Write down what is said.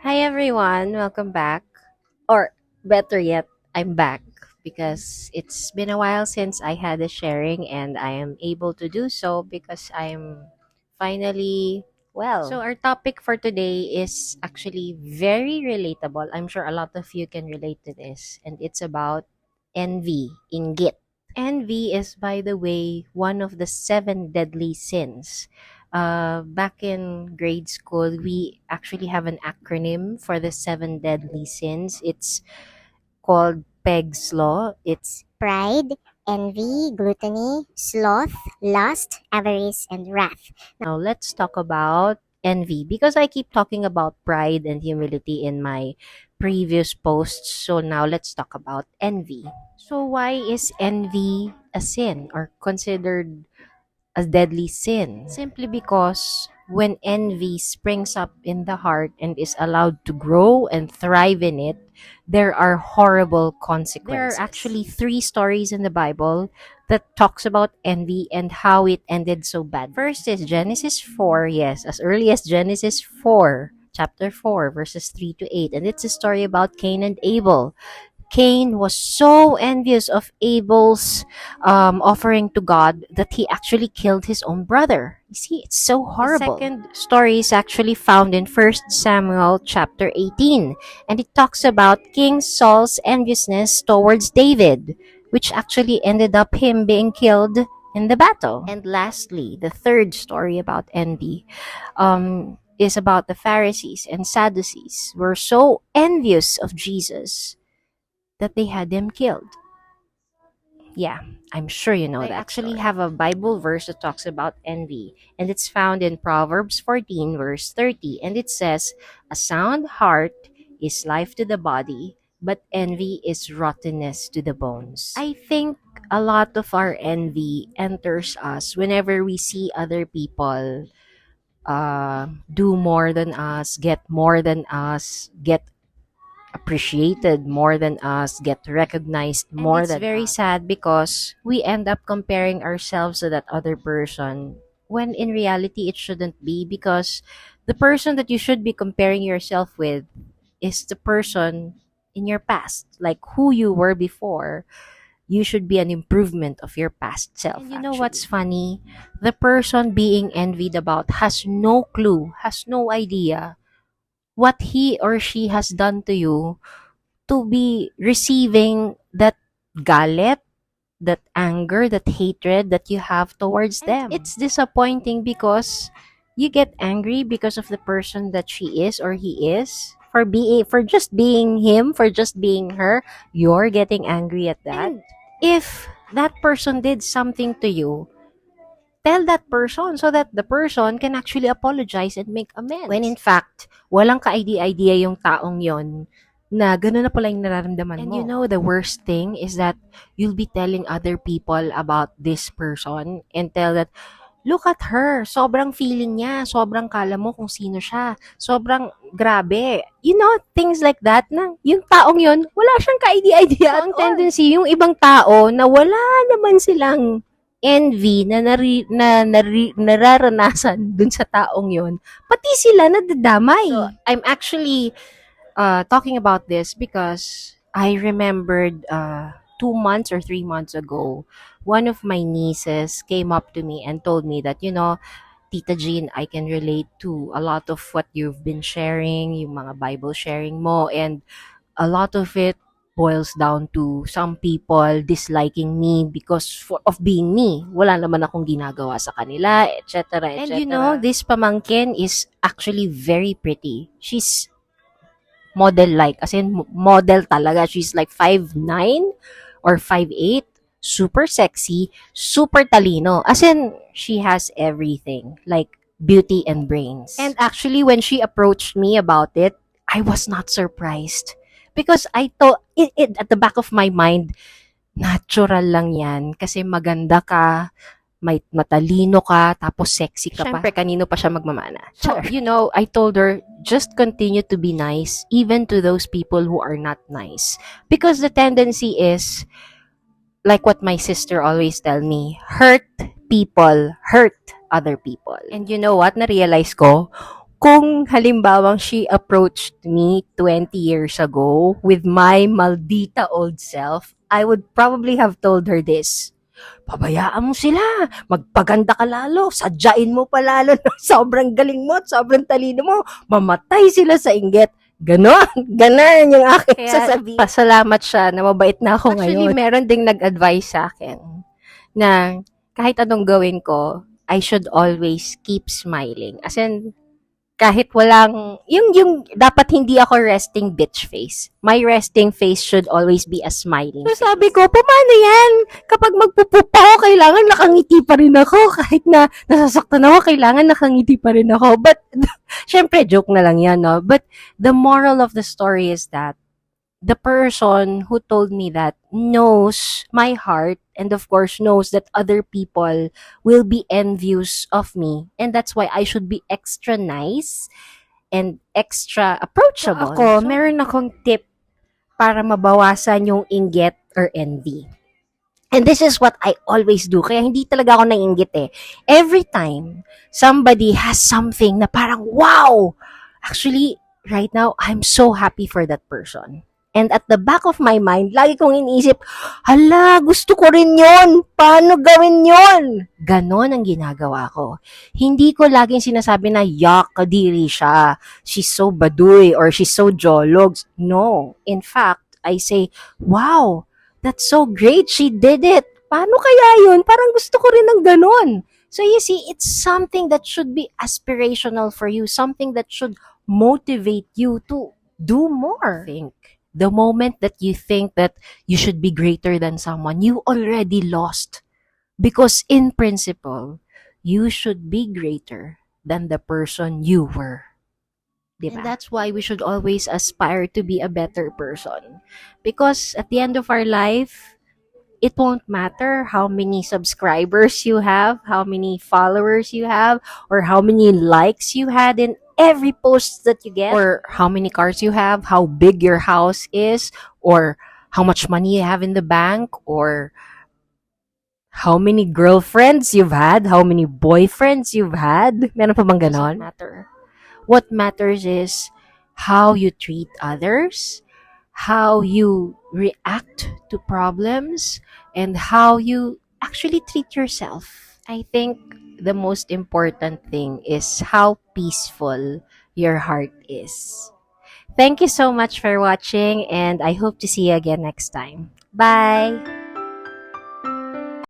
Hi everyone, welcome back. Or better yet, I'm back because it's been a while since I had a sharing and I am able to do so because I'm finally well. So our topic for today is actually very relatable. I'm sure a lot of you can relate to this, and it's about envy, inggit. Envy is, by the way, one of the seven deadly sins. Back in grade school, we actually have an acronym for the seven deadly sins. It's called PEG's Law. It's Pride, envy, gluttony, sloth, lust, avarice, and wrath. now let's talk about envy because I keep talking about pride and humility in my previous posts. So now let's talk about envy. So why is envy a sin or considered a deadly sin? Simply because when envy springs up in the heart and is allowed to grow and thrive in it, there are horrible consequences. There are actually three stories in the Bible that talks about envy and how it ended so bad. First is Genesis 4, yes, as early as Genesis 4, chapter 4, verses 3 to 8. And it's a story about Cain and Abel. Cain was so envious of Abel's offering to God that he actually killed his own brother. You see, it's so horrible. The second story is actually found in First Samuel chapter 18, and it talks about King Saul's enviousness towards David, which actually ended up him being killed in the battle. And lastly, the third story about envy is about the Pharisees and Sadducees were so envious of Jesus that they had him killed. Yeah, I'm sure you know that. I actually have a Bible verse that talks about envy, and it's found in Proverbs 14, verse 30, and it says, "A sound heart is life to the body, but envy is rottenness to the bones." I think a lot of our envy enters us whenever we see other people do more than us, get more than us, get appreciated more than us, get recognized more than us. It's very sad because we end up comparing ourselves to that other person when in reality it shouldn't be, because the person that you should be comparing yourself with is the person in your past, like who you were before. You should be an improvement of your past self. And you know what's funny? The person being envied about has no clue, has no idea what he or she has done to you to be receiving that galit, that anger, that hatred that you have towards them. It's disappointing because you get angry because of the person that she is or he is. For just being him, for just being her, you're getting angry at that. And if that person did something to you, tell that person so that the person can actually apologize and make amends. When in fact, walang ka-idea-idea yung taong yon na gano'n na pala yung nararamdaman mo. And you know, the worst thing is that you'll be telling other people about this person and tell that, look at her, sobrang feeling niya, sobrang kala mo kung sino siya, sobrang grabe. You know, things like that na yung taong yon wala siyang ka-idea-idea at all. Ang tendency, yung ibang tao na wala naman silang envy na nararanasan dun sa taong yon, pati sila nadadamay. So, I'm actually talking about this because I remembered 2 months or 3 months ago, one of my nieces came up to me and told me that, Tita Jean, I can relate to a lot of what you've been sharing, yung mga Bible sharing mo, and a lot of it boils down to some people disliking me of being me. Wala naman akong ginagawa sa kanila, etc., etc. And you know, this pamangkin is actually very pretty. She's model-like, as in model talaga. She's like 5'9" or 5'8", super sexy, super talino. As in, she has everything, like beauty and brains. And actually, when she approached me about it, I was not surprised. Because I thought, at the back of my mind, natural lang yan. Kasi maganda ka, may matalino ka, tapos sexy ka pa. Siyempre, kanino pa siya magmamana? So, I told her, just continue to be nice, even to those people who are not nice. Because the tendency is, like what my sister always tell me, hurt people hurt other people. And you know what? Na-realize ko, kung halimbawang she approached me 20 years ago with my maldita old self, I would probably have told her this. Pabayaan mo sila. Magpaganda ka lalo. Sadyain mo pa lalo na sobrang galing mo at sobrang talino mo. Mamatay sila sa inggit. Ganon. Ganon yung aking sasabihin. Pasalamat siya na mabait na ako ngayon. Actually, meron ding nag-advise sa akin na kahit anong gawin ko, I should always keep smiling. As in, kahit walang, yung dapat hindi ako resting bitch face. My resting face should always be a smiling face. So sabi ko, paano yan? Kapag magpupupa ako, kailangan nakangiti pa rin ako. Kahit na nasasaktan ako, kailangan nakangiti pa rin ako. But, syempre, joke na lang yan, no? But, the moral of the story is that the person who told me that knows my heart and of course knows that other people will be envious of me, and that's why I should be extra nice and extra approachable. So ako, meron akong tip para mabawasan yung inggit or envy. And this is what I always do. Kaya hindi talaga ako naiinggit eh. Every time somebody has something na parang wow! Actually, right now, I'm so happy for that person. And at the back of my mind, lagi kong iniisip, hala, gusto ko rin yon. Paano gawin yon? Ganon ang ginagawa ko. Hindi ko laging sinasabi na, yak, kadiri siya. She's so baduy or she's so jologs. No. In fact, I say, wow, that's so great. She did it. Paano kaya yun? Parang gusto ko rin ng ganon. So you see, it's something that should be aspirational for you. Something that should motivate you to do more. The moment that you think that you should be greater than someone, you already lost. Because in principle, you should be greater than the person you were. Diba? And that's why we should always aspire to be a better person. Because at the end of our life, it won't matter how many subscribers you have, how many followers you have, or how many likes you had in every post that you get, or how many cars you have, how big your house is, or how much money you have in the bank, or how many girlfriends you've had, how many boyfriends you've had. Meron pa bang ganon? Doesn't matter. What matters is how you treat others, how you react to problems, and how you actually treat yourself. I think the most important thing is how peaceful your heart is. Thank you so much for watching, and I hope to see you again next time. Bye!